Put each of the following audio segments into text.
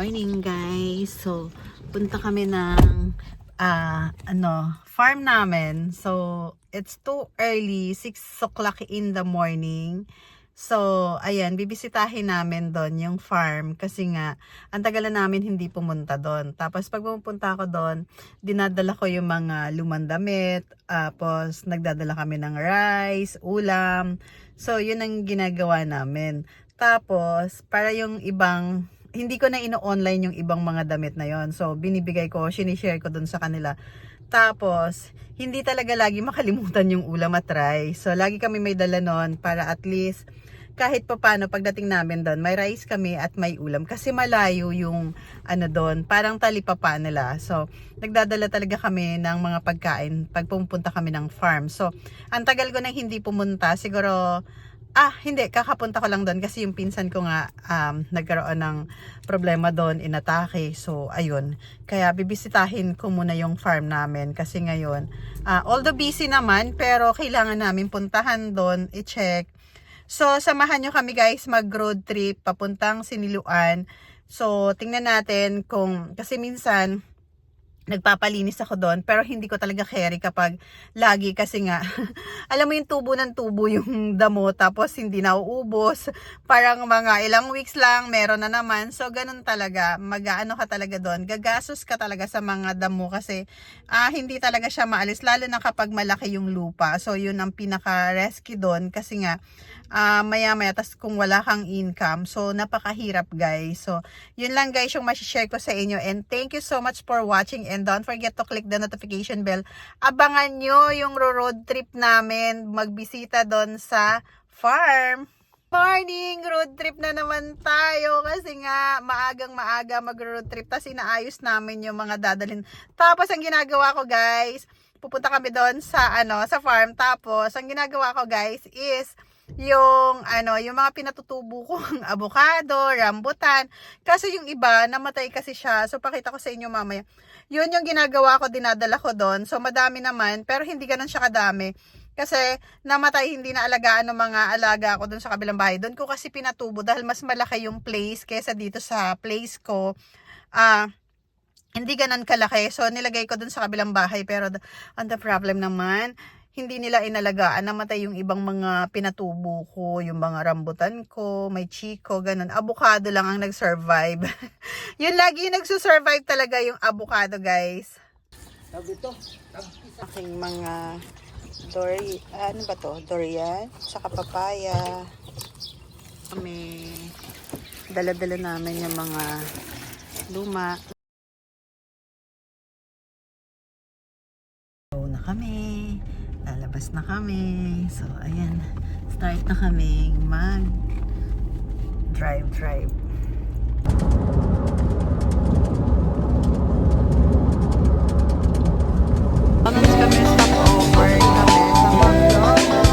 morning guys. So, punta kami ng farm namin. So, it's too early, 6 o'clock in the morning. So, ayan, bibisitahin namin doon yung farm kasi nga, ang tagal na namin hindi pumunta doon. Tapos, pag pumunta ako doon, dinadala ko yung mga lumang damit, tapos nagdadala kami ng rice, ulam. So, yun ang ginagawa namin. Tapos, para yung ibang, hindi ko na ino-online yung ibang mga damit na yon. So, binibigay ko, sinishare ko dun sa kanila. Tapos, hindi talaga lagi makalimutan yung ulam at rice. So, lagi kami may dala nun para at least, kahit pa paano, pagdating namin doon, may rice kami at may ulam. Kasi malayo yung, doon, parang talipapa nila. So, nagdadala talaga kami ng mga pagkain pag pumunta kami ng farm. So, ang tagal ko nang hindi pumunta, siguro, hindi, kakapunta ko lang doon kasi yung pinsan ko nga nagkaroon ng problema doon, inatake. So, ayun. Kaya bibisitahin ko muna yung farm namin kasi ngayon, although busy naman, pero kailangan namin puntahan doon, i-check. So, samahan nyo kami guys mag-road trip papuntang Siniluan. So, tingnan natin kung, kasi minsan, nagpapalinis ako doon pero hindi ko talaga carry kapag lagi kasi nga alam mo yung tubo ng tubo yung damo tapos hindi nauubos, parang mga ilang weeks lang meron na naman. So ganun talaga, mag-aano ka talaga doon, gagastos ka talaga sa mga damo kasi hindi talaga siya maalis lalo na kapag malaki yung lupa. So yun ang pinaka-risky doon kasi nga maya-maya tas kung wala kang income, so napakahirap guys. So yun lang guys yung ma-share ko sa inyo, and thank you so much for watching, and don't forget to click the notification bell. Abangan nyo yung road trip namin, magbisita doon sa farm. Morning! Road trip na naman tayo kasi nga maagang-maaga mag-road trip, tas inaayos namin yung mga dadalhin. Tapos ang ginagawa ko guys, pupunta kami doon sa sa farm, tapos ang ginagawa ko guys is yung yung mga pinatutubo kong avocado, rambutan. Kasi yung iba namatay kasi siya. So pakita ko sa inyo mamaya. Yun yung ginagawa ko, dinadala ko doon. So madami naman, pero hindi ganoon siya kadami. Kasi namatay, hindi na alagaan ng mga alaga ko doon sa kabilang bahay. Doon ko kasi pinatubo dahil mas malaki yung place kaysa dito sa place ko. Hindi ganun kalaki. So nilagay ko doon sa kabilang bahay, pero on the problem naman, hindi nila inalagaan, namatay yung ibang mga pinatubo ko, yung mga rambutan ko, may chiko, ganun. Avocado lang ang nag-survive. Yun lagi yung nagsusurvive talaga yung avocado, guys. Aking mga durian, saka papaya. Kami, dala-dala namin yung mga luma. Na kami. Lalabas na kami. So, ayan. Start na kami mag-drive. Anons kami, stopover kami sa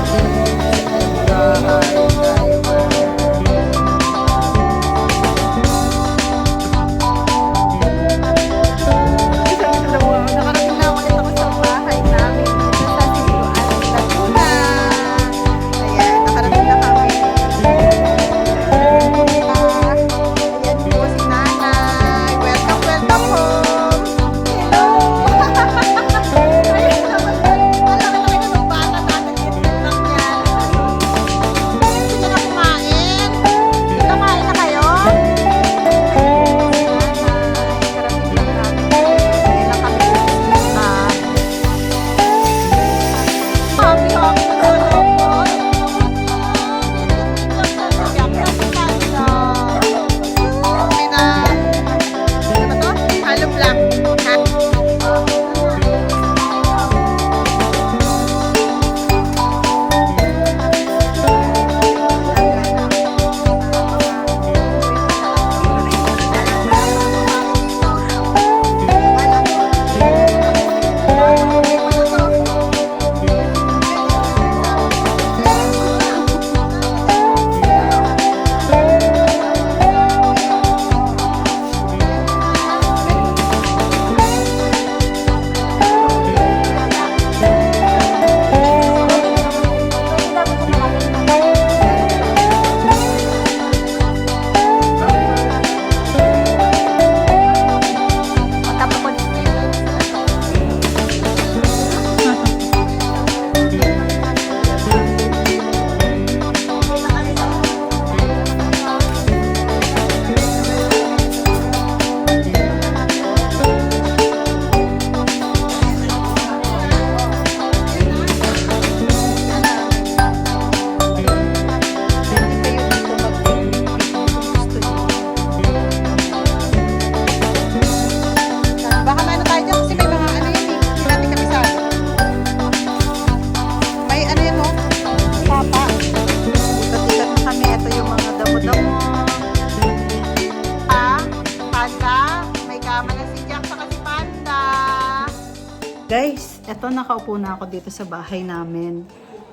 Guys, eto nakaupo na ako dito sa bahay namin.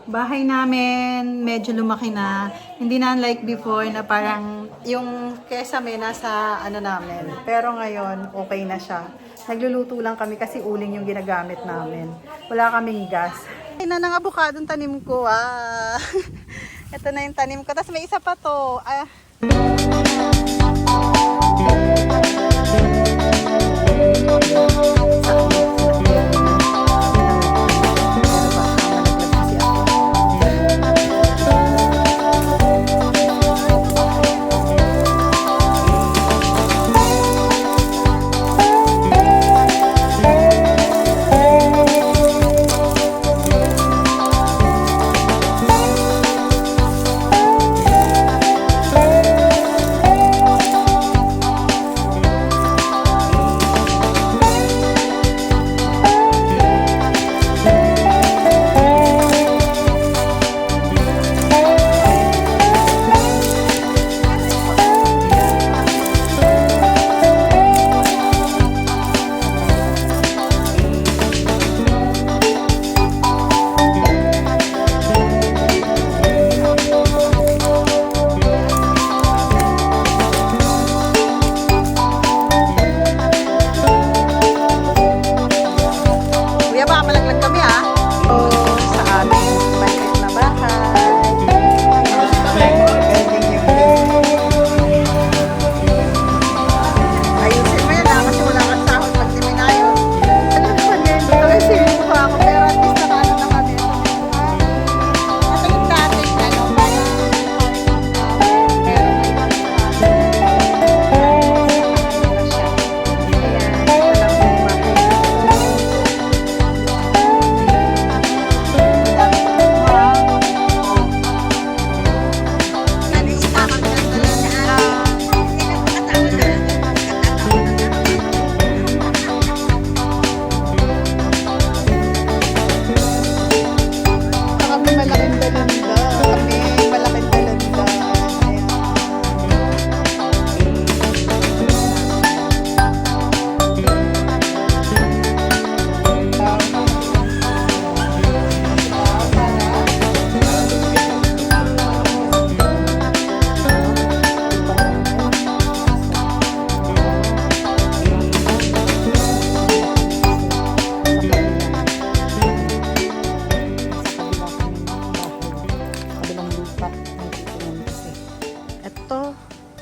Bahay namin, medyo lumaki na. Hindi na like before na parang yung kesame nasa ano namin. Pero ngayon, okay na siya. Nagluluto lang kami kasi uling yung ginagamit namin. Wala kaming gas. Ay na ng abukadong tanim ko. Ito na yung tanim ko. Tapos may isa pa to.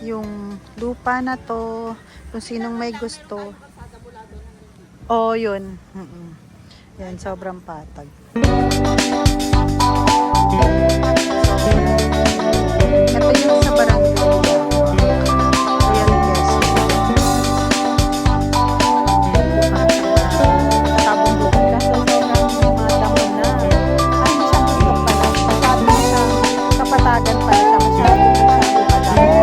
Yung lupa na to, kung sinong may gusto. Oh, yun. Yan, sobrang patag. Ito yung sa barangay. Royal Quezon. Katabong bukod ka. So, sobrang mga damo na. Hindi siya bukod pala. Masyado na siyang kapatagan pala siya. Masyado na siyang madamo.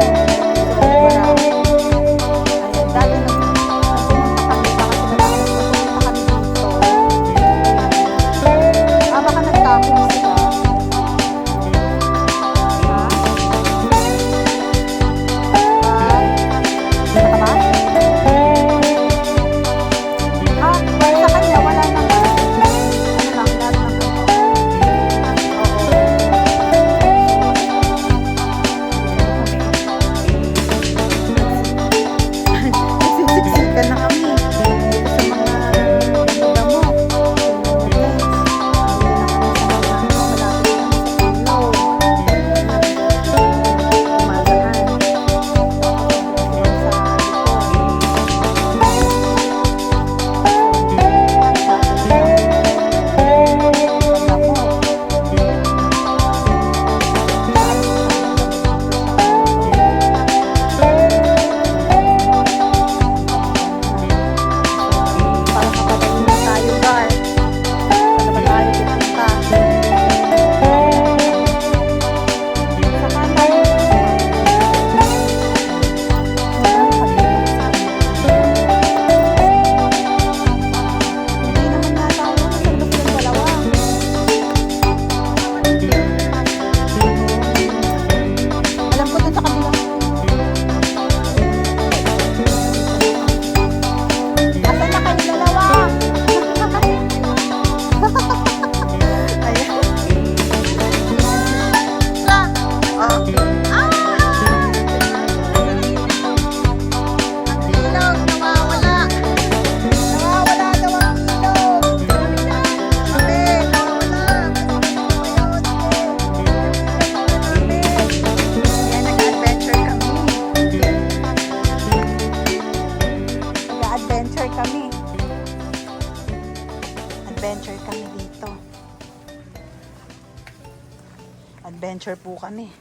mag-adventure po kami.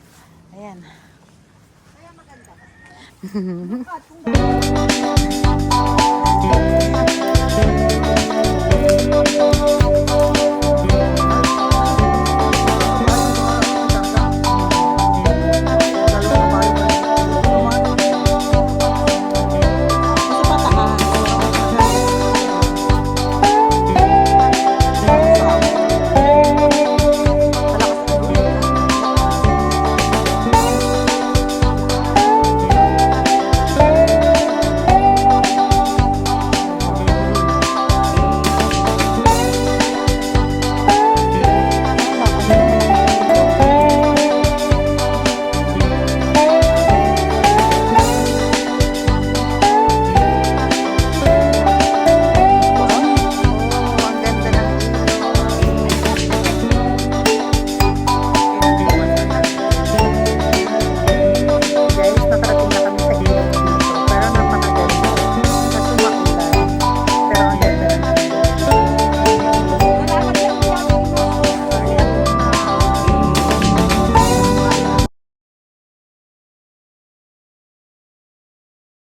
Ayan. Kaya maganda.